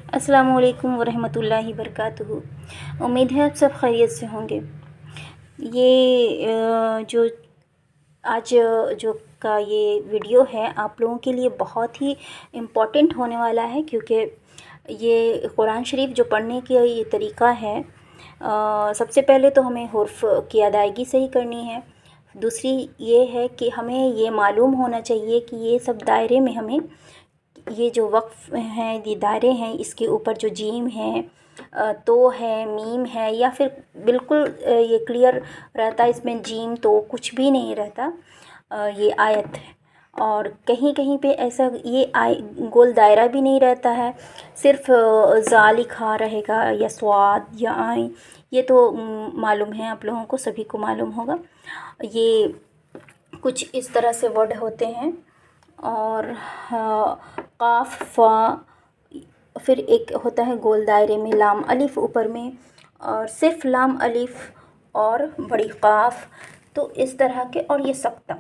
अस्सलामु अलैकुम वरहमतुल्लाहि वबरकातुहू। उम्मीद है आप सब खैरियत से होंगे। जो आज जो का ये वीडियो है आप लोगों के लिए बहुत ही इम्पोर्टेंट होने वाला है, क्योंकि ये कुरान शरीफ जो पढ़ने का ये तरीक़ा है, सबसे पहले तो हमें हुर्फ़ की अदायगी सही करनी है। दूसरी ये है कि हमें ये मालूम होना चाहिए कि ये सब दायरे में हमें ये जो वक़्फ़ हैं, ये दायरे हैं, इसके ऊपर जो जीम है, तो है, मीम है, या फिर बिल्कुल ये क्लियर रहता है इसमें जीम तो कुछ भी नहीं रहता, ये आयत है। और कहीं कहीं पे ऐसा ये गोल दायरा भी नहीं रहता है, सिर्फ़ ज़ा लिखा रहेगा या स्वाद या आइन। ये तो मालूम है, आप लोगों को सभी को मालूम होगा। ये कुछ इस तरह से वर्ड होते हैं, और क़ाफ़ फ़ा, फिर एक होता है गोल दायरे में लाम अलिफ़ ऊपर में, और सिर्फ़ लाम अलिफ़ और बड़ी क़ाफ़, तो इस तरह के, और ये सक्ता।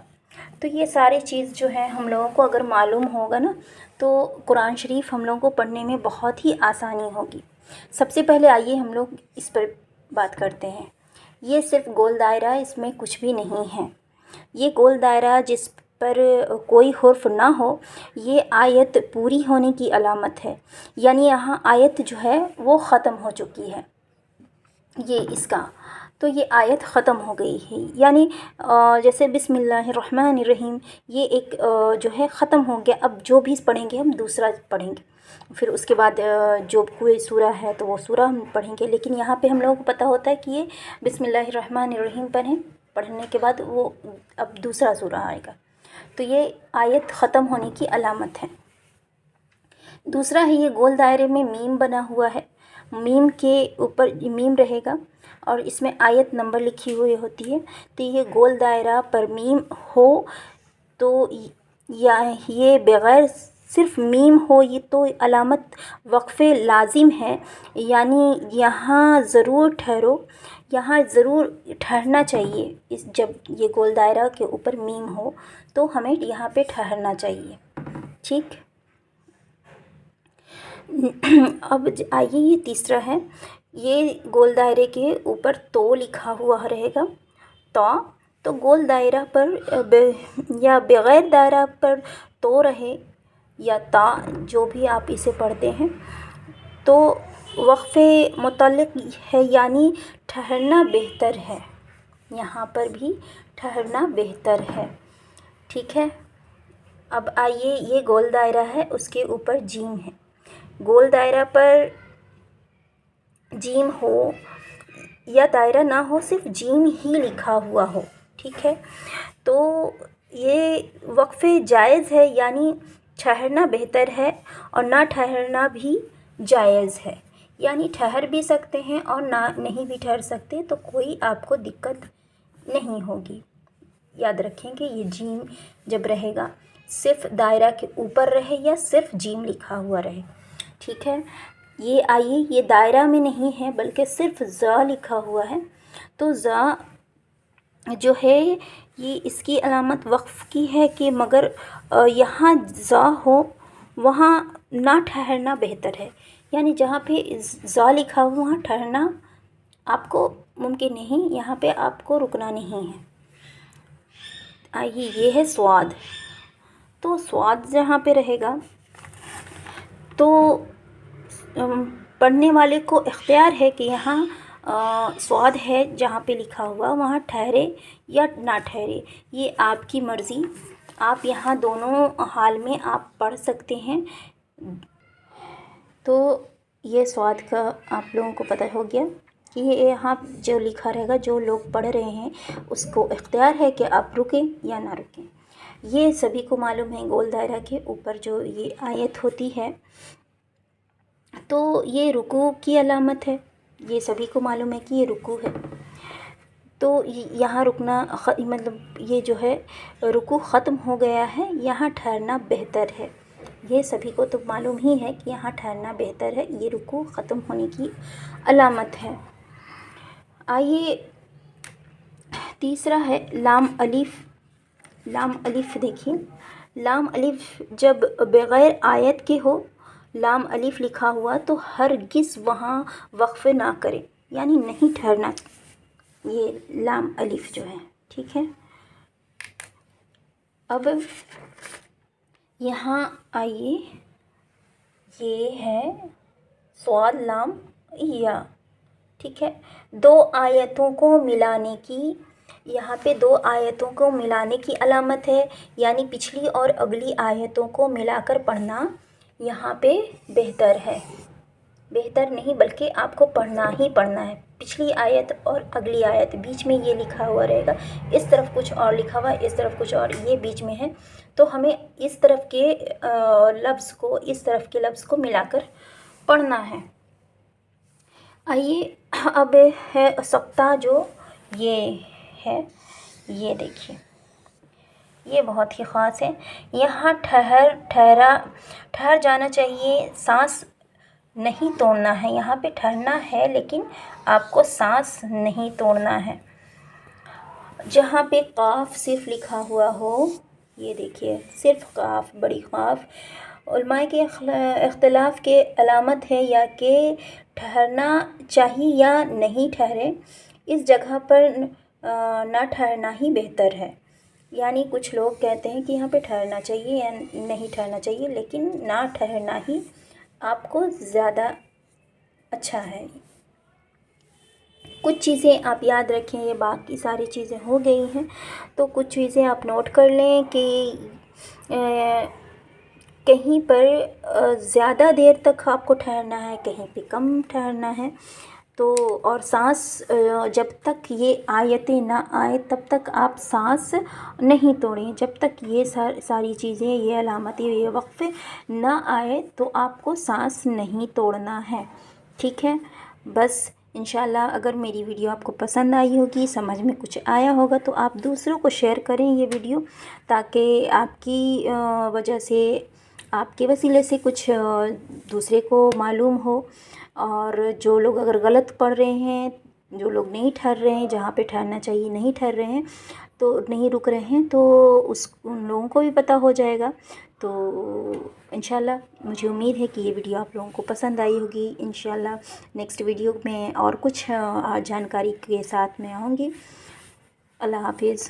तो ये सारी चीज़ जो है हम लोगों को अगर मालूम होगा ना, तो कुरान शरीफ हम लोगों को पढ़ने में बहुत ही आसानी होगी। सबसे पहले आइए हम लोग इस पर बात करते हैं। ये सिर्फ़ गोल दायरा, इसमें कुछ भी नहीं है। ये गोल दायरा जिस पर कोई हुर्फ ना हो, ये आयत पूरी होने की अलामत है। यानी यहाँ आयत जो है वो ख़त्म हो चुकी है, ये इसका, तो ये आयत ख़त्म हो गई है। यानी जैसे बिस्मिल्लाहिर्रहमानिर्रहीम, ये एक जो है ख़त्म हो गया। अब जो भी पढ़ेंगे हम दूसरा पढ़ेंगे, फिर उसके बाद जो कोई सूरा है तो वो सूरा हम पढ़ेंगे। लेकिन यहाँ पे हम लोगों को पता होता है कि ये बिस्मिल्लाहिर्रहमानिर्रहीम पढ़ने के बाद वो अब दूसरा सूरा आएगा, तो ये आयत ख़त्म होने की अलामत है। दूसरा है, ये गोल दायरे में मीम बना हुआ है, मीम के ऊपर मीम रहेगा और इसमें आयत नंबर लिखी हुई होती है। तो ये गोल दायरा पर मीम हो तो या ये बग़ैर सिर्फ़ मीम हो, ये तो अलामत वक़फ़े लाज़िम है। यानी यहाँ ज़रूर ठहरो, यहाँ ज़रूर ठहरना चाहिए। इस जब ये गोल दायरा के ऊपर मीम हो तो हमें यहाँ पे ठहरना चाहिए, ठीक। अब आइए, ये तीसरा है, ये गोल दायरे के ऊपर तो लिखा हुआ रहेगा, तो गोल दायरा पर या बग़ैर दायरा पर तो रहे या ता, जो भी आप इसे पढ़ते हैं, तो वक़फ़े मुतल्लिक़ है, यानी ठहरना बेहतर है। यहाँ पर भी ठहरना बेहतर है, ठीक है। अब आइए, ये गोल दायरा है, उसके ऊपर जीम है। गोल दायरा पर जीम हो या दायरा ना हो, सिर्फ़ जीम ही लिखा हुआ हो, ठीक है, तो ये वक़फ़े जायज़ है, यानी ठहरना बेहतर है, और ना ठहरना भी जायज़ है। यानी ठहर भी सकते हैं और ना नहीं भी ठहर सकते, तो कोई आपको दिक्कत नहीं होगी। याद रखें कि ये जीम जब रहेगा, सिर्फ़ दायरा के ऊपर रहे या सिर्फ़ जीम लिखा हुआ रहे, ठीक है। ये आइए, ये दायरा में नहीं है बल्कि सिर्फ़ ज़ा लिखा हुआ है, तो ज़ा जो है ये इसकी अलामत वक़्फ़ की है कि मगर यहाँ ज़ा हो वहाँ ना ठहरना बेहतर है। यानी जहाँ पे ज़ा लिखा हो वहाँ ठहरना आपको मुमकिन नहीं, यहाँ पे आपको रुकना नहीं है। आइए, ये है स्वाद, तो स्वाद जहाँ पे रहेगा तो पढ़ने वाले को इख्तियार है कि यहाँ स्वाद है जहाँ पे लिखा हुआ वहाँ ठहरे या ना ठहरे, ये आपकी मर्ज़ी। आप यहाँ दोनों हाल में आप पढ़ सकते हैं। तो ये स्वाद का आप लोगों को पता हो गया कि ये यहाँ जो लिखा रहेगा, जो लोग पढ़ रहे हैं उसको इख्तियार है कि आप रुकें या ना रुकें। ये सभी को मालूम है, गोल दायरा के ऊपर जो ये आयत होती है तो ये रुकू की अलामत है। ये सभी को मालूम है कि ये रुकू है, तो यहाँ रुकना मतलब ये जो है रुकू ख़त्म हो गया है, यहाँ ठहरना बेहतर है। ये सभी को तो मालूम ही है कि यहाँ ठहरना बेहतर है, ये रुकू ख़त्म होने की अलामत है। आइए, तीसरा है लाम अलिफ़। लाम अलिफ़ देखिए, लाम अलिफ़ जब बग़ैर आयत के हो لام الف لکھا ہوا تو ہرگز وہاں وقفے نہ کریں، یعنی نہیں ٹھہرنا یہ لام الف جو ہے، ٹھیک ہے۔ اب یہاں آئیے، یہ ہے صاد لام یا، ٹھیک ہے۔ دو آیتوں کو ملانے کی، یہاں پہ دو آیتوں کو ملانے کی علامت ہے، یعنی پچھلی اور اگلی آیتوں کو ملا کر پڑھنا یہاں پہ بہتر ہے، بہتر نہیں بلکہ آپ کو پڑھنا ہی پڑھنا ہے۔ پچھلی آیت اور اگلی آیت، بیچ میں یہ لکھا ہوا رہے گا، اس طرف کچھ اور لکھا ہوا، اس طرف کچھ اور، یہ بیچ میں ہے، تو ہمیں اس طرف کے لفظ کو اس طرف کے لفظ کو ملا کر پڑھنا ہے۔ آئیے اب ہے سقطہ، جو یہ ہے، یہ دیکھیے، یہ بہت ہی خاص ہے۔ یہاں ٹھہر جانا چاہیے، سانس نہیں توڑنا ہے، یہاں پہ ٹھہرنا ہے لیکن آپ کو سانس نہیں توڑنا ہے۔ جہاں پہ قاف صرف لکھا ہوا ہو، یہ دیکھیے صرف قاف، بڑی قاف، علماء کے اختلاف کے علامت ہے، یا کہ ٹھہرنا چاہیے یا نہیں ٹھہرے، اس جگہ پر نہ ٹھہرنا ہی بہتر ہے۔ یعنی کچھ لوگ کہتے ہیں کہ یہاں پہ ٹھہرنا چاہیے یا نہیں ٹھہرنا چاہیے، لیکن نہ ٹھہرنا ہی آپ کو زیادہ اچھا ہے۔ کچھ چیزیں آپ یاد رکھیں، یہ باقی ساری چیزیں ہو گئی ہیں، تو کچھ چیزیں آپ نوٹ کر لیں کہ کہیں پر زیادہ دیر تک آپ کو ٹھہرنا ہے، کہیں پہ کم ٹھہرنا ہے، تو اور سانس جب تک یہ آیتیں نہ آئے تب تک آپ سانس نہیں توڑیں، جب تک یہ ساری چیزیں، یہ علامتیں، یہ وقفے نہ آئے تو آپ کو سانس نہیں توڑنا ہے، ٹھیک ہے۔ بس انشاءاللہ اگر میری ویڈیو آپ کو پسند آئی ہوگی، سمجھ میں کچھ آیا ہوگا، تو آپ دوسروں کو شیئر کریں یہ ویڈیو، تاکہ آپ کی وجہ سے، آپ کے وسیلے سے کچھ دوسرے کو معلوم ہو، اور جو لوگ اگر غلط پڑھ رہے ہیں، جو لوگ نہیں ٹھہر رہے ہیں، جہاں پہ ٹھہرنا چاہیے نہیں ٹھہر رہے ہیں، تو نہیں رک رہے ہیں، تو ان لوگوں کو بھی پتہ ہو جائے گا۔ تو انشاءاللہ مجھے امید ہے کہ یہ ویڈیو آپ لوگوں کو پسند آئی ہوگی۔ انشاءاللہ نیکسٹ ویڈیو میں اور کچھ جانکاری کے ساتھ میں آؤں گی۔ اللہ حافظ۔